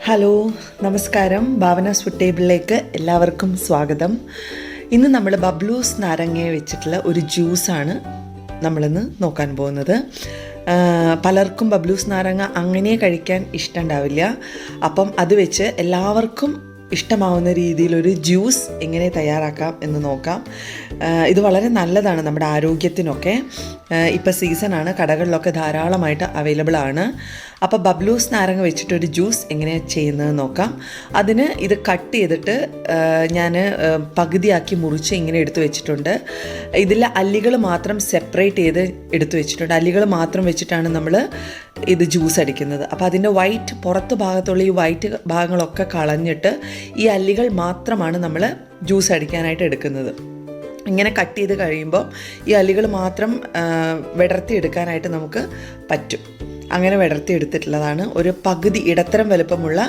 Hello നമസ്കാരം. ഭാവനാസ് food ടേബിളിലേക്ക് എല്ലാവർക്കും സ്വാഗതം. ഇന്ന് നമ്മൾ ബബ്ലൂസ് നാരങ്ങയെ വെച്ചിട്ടുള്ള ഒരു ജ്യൂസാണ് നമ്മളിന്ന് നോക്കാൻ പോകുന്നത്. പലർക്കും ബബ്ലൂസ് നാരങ്ങ അങ്ങനെ കഴിക്കാൻ ഇഷ്ടമുണ്ടാവില്ല. അപ്പം അത് വെച്ച് എല്ലാവർക്കും ഇഷ്ടമാവുന്ന രീതിയിലൊരു ജ്യൂസ് എങ്ങനെ തയ്യാറാക്കാം എന്ന് നോക്കാം. ഇത് വളരെ നല്ലതാണ് നമ്മുടെ ആരോഗ്യത്തിനൊക്കെ. ഇപ്പോൾ സീസണാണ്, കടകളിലൊക്കെ ധാരാളമായിട്ട് അവൈലബിൾ ആണ്. അപ്പോൾ ബബ്ലൂസ് നാരങ്ങ വെച്ചിട്ടൊരു ജ്യൂസ് എങ്ങനെയാണ് ചെയ്യുന്നത് നോക്കാം. അതിന് ഇത് കട്ട് ചെയ്തിട്ട് ഞാൻ പകുതിയാക്കി മുറിച്ച് ഇങ്ങനെ എടുത്തു വെച്ചിട്ടുണ്ട്. ഇതിൽ അല്ലികൾ മാത്രം സെപ്പറേറ്റ് ചെയ്ത് എടുത്തു വെച്ചിട്ടുണ്ട്. അല്ലികൾ മാത്രം വെച്ചിട്ടാണ് നമ്മൾ ഇത് ജ്യൂസ് അടിക്കുന്നത്. അപ്പോൾ അതിൻ്റെ വൈറ്റ്, പുറത്ത് ഭാഗത്തുള്ള ഈ വൈറ്റ് ഭാഗങ്ങളൊക്കെ കളഞ്ഞിട്ട് ഈ അല്ലികൾ മാത്രമാണ് നമ്മൾ ജ്യൂസ് അടിക്കാനായിട്ട് എടുക്കുന്നത്. ഇങ്ങനെ കട്ട് ചെയ്ത് കഴിയുമ്പോൾ ഈ അല്ലികൾ മാത്രം വിടർത്തി എടുക്കാനായിട്ട് നമുക്ക് പറ്റും. അങ്ങനെ വിടർത്തി എടുത്തിട്ടുള്ളതാണ്. ഒരു പകുതി ഇടത്തരം വലുപ്പമുള്ള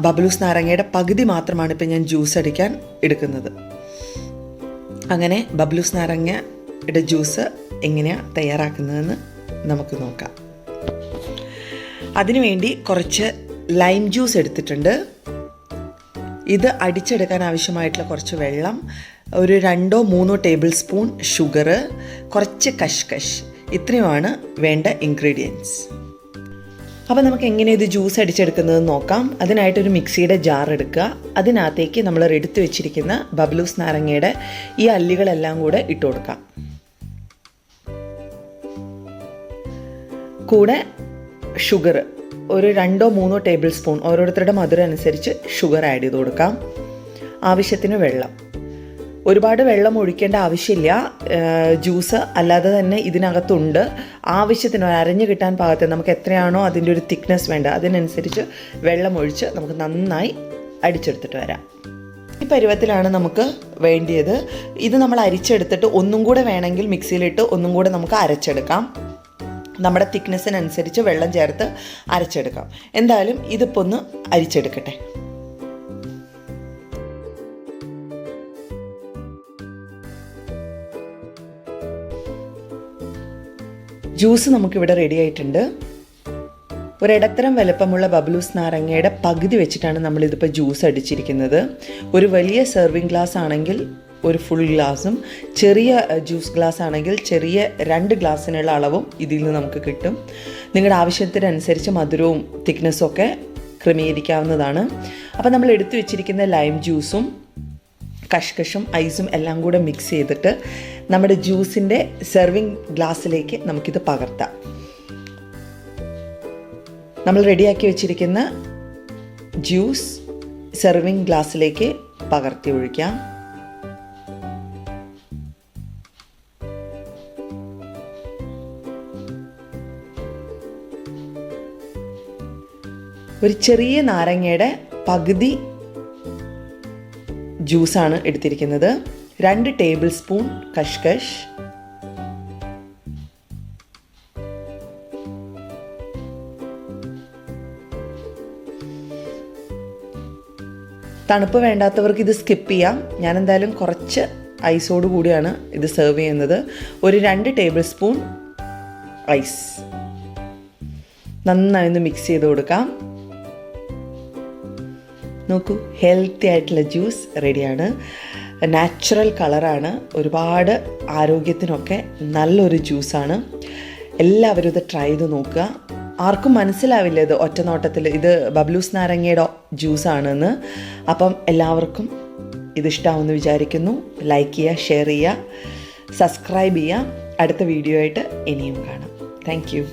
ബബ്ലൂസ് നാരങ്ങയുടെ പകുതി മാത്രമാണ് ഇപ്പം ഞാൻ ജ്യൂസ് അടിക്കാൻ എടുക്കുന്നത്. അങ്ങനെ ബബ്ലൂസ് നാരങ്ങയുടെ ജ്യൂസ് എങ്ങനെയാണ് തയ്യാറാക്കുന്നതെന്ന് നമുക്ക് നോക്കാം. അതിനുവേണ്ടി കുറച്ച് ലൈം ജ്യൂസ് എടുത്തിട്ടുണ്ട്. ഇത് അടിച്ചെടുക്കാൻ ആവശ്യമായിട്ടുള്ള കുറച്ച് വെള്ളം, ഒരു 2-3 ടേബിൾ സ്പൂൺ ഷുഗർ, കുറച്ച് കഷ്കഷ്, ഇത്രയുമാണ് വേണ്ട ഇൻഗ്രീഡിയൻസ്. അപ്പോൾ നമുക്ക് എങ്ങനെ ഇത് ജ്യൂസ് അടിച്ചെടുക്കുന്നത് നോക്കാം. അതിനായിട്ടൊരു മിക്സിയുടെ ജാർ എടുക്കുക. അതിനകത്തേക്ക് നമ്മൾ എടുത്തു വെച്ചിരിക്കുന്ന ബബ്ലൂസ് നാരങ്ങയുടെ ഈ അല്ലികളെല്ലാം കൂടെ ഇട്ട് കൊടുക്കാം. കൂടെ ഷുഗർ ഒരു 2-3 ടേബിൾ സ്പൂൺ, ഓരോരുത്തരുടെ മധുരം അനുസരിച്ച് ഷുഗർ ആഡ് ചെയ്ത് കൊടുക്കാം. ആവശ്യത്തിന് വെള്ളം. ഒരുപാട് വെള്ളം ഒഴിക്കേണ്ട ആവശ്യമില്ല. ജ്യൂസ് അല്ലാതെ തന്നെ ഇതിനകത്തുണ്ട്. ആവശ്യത്തിന് അരഞ്ഞു കിട്ടാൻ പാകത്തിന് നമുക്ക് എത്രയാണോ അതിൻ്റെ ഒരു തിക്നെസ് വേണ്ട അതിനനുസരിച്ച് വെള്ളം ഒഴിച്ച് നമുക്ക് നന്നായി അടിച്ചെടുത്തിട്ട് വരാം. ഈ പരുവത്തിലാണ് നമുക്ക് വേണ്ടിയത്. ഇത് നമ്മൾ അരിച്ചെടുത്തിട്ട് ഒന്നും കൂടെ വേണമെങ്കിൽ മിക്സിയിലിട്ട് ഒന്നും കൂടെ നമുക്ക് അരച്ചെടുക്കാം. നമ്മുടെ തിക്നെസ്സിനനുസരിച്ച് വെള്ളം ചേർത്ത് അരച്ചെടുക്കാം. എന്തായാലും ഇതിപ്പോൾ ഒന്ന് അരിച്ചെടുക്കട്ടെ. ജ്യൂസ് നമുക്കിവിടെ റെഡി ആയിട്ടുണ്ട്. ഒരിടത്തരം വലുപ്പമുള്ള ബബ്ലൂസ് നാരങ്ങയുടെ പകുതി വെച്ചിട്ടാണ് നമ്മളിതിപ്പോൾ ജ്യൂസ് അടിച്ചിരിക്കുന്നത്. ഒരു വലിയ സെർവിങ് ഗ്ലാസ് ആണെങ്കിൽ ഒരു ഫുൾ ഗ്ലാസും, ചെറിയ ജ്യൂസ് ഗ്ലാസ് ആണെങ്കിൽ ചെറിയ 2 ഗ്ലാസ്സിനുള്ള അളവും ഇതിൽ നിന്ന് നമുക്ക് കിട്ടും. നിങ്ങളുടെ ആവശ്യത്തിനനുസരിച്ച് മധുരവും തിക്നെസ്സും ഒക്കെ ക്രമീകരിക്കാവുന്നതാണ്. അപ്പോൾ നമ്മൾ എടുത്തു വെച്ചിരിക്കുന്ന ലൈം ജ്യൂസും കഷ്കഷും ഐസും എല്ലാം കൂടെ മിക്സ് ചെയ്തിട്ട് നമ്മുടെ ജ്യൂസിൻ്റെ സെർവിങ് ഗ്ലാസ്സിലേക്ക് നമുക്കിത് പകർത്താം. നമ്മൾ റെഡിയാക്കി വെച്ചിരിക്കുന്ന ജ്യൂസ് സെർവിങ് ഗ്ലാസ്സിലേക്ക് പകർത്തി ഒഴിക്കാം. ഒരു ചെറിയ നാരങ്ങയുടെ പകുതി ജ്യൂസാണ് എടുത്തിരിക്കുന്നത്. 2 ടേബിൾ സ്പൂൺ കഷ്കഷ്, തണുപ്പ് വേണ്ടാത്തവർക്ക് ഇത് സ്കിപ്പ് ചെയ്യാം. ഞാൻ എന്തായാലും കുറച്ച് ഐസോട് കൂടിയാണ് ഇത് സെർവ് ചെയ്യുന്നത്. ഒരു 2 ടേബിൾ സ്പൂൺ ഐസ് നന്നായി ഒന്ന് മിക്സ് ചെയ്ത് കൊടുക്കാം. നോക്കൂ, ഹെൽത്തി ആയിട്ടുള്ള ജ്യൂസ് റെഡിയാണ്. നാച്ചുറൽ കളറാണ്. ഒരുപാട് ആരോഗ്യത്തിനൊക്കെ നല്ലൊരു ജ്യൂസാണ്. എല്ലാവരും ഇത് ട്രൈ ചെയ്ത് നോക്കുക. ആർക്കും മനസ്സിലാവില്ല ഇത് ഒറ്റ നോട്ടത്തിൽ ഇത് ബബ്ലൂസ് നാരങ്ങയുടെ ജ്യൂസാണെന്ന്. അപ്പം എല്ലാവർക്കും ഇതിഷ്ടാവുമെന്ന് വിചാരിക്കുന്നു. ലൈക്ക് ചെയ്യുക, ഷെയർ ചെയ്യുക, സബ്സ്ക്രൈബ് ചെയ്യുക. അടുത്ത വീഡിയോ ആയിട്ട് ഇനിയും കാണാം. Thank you.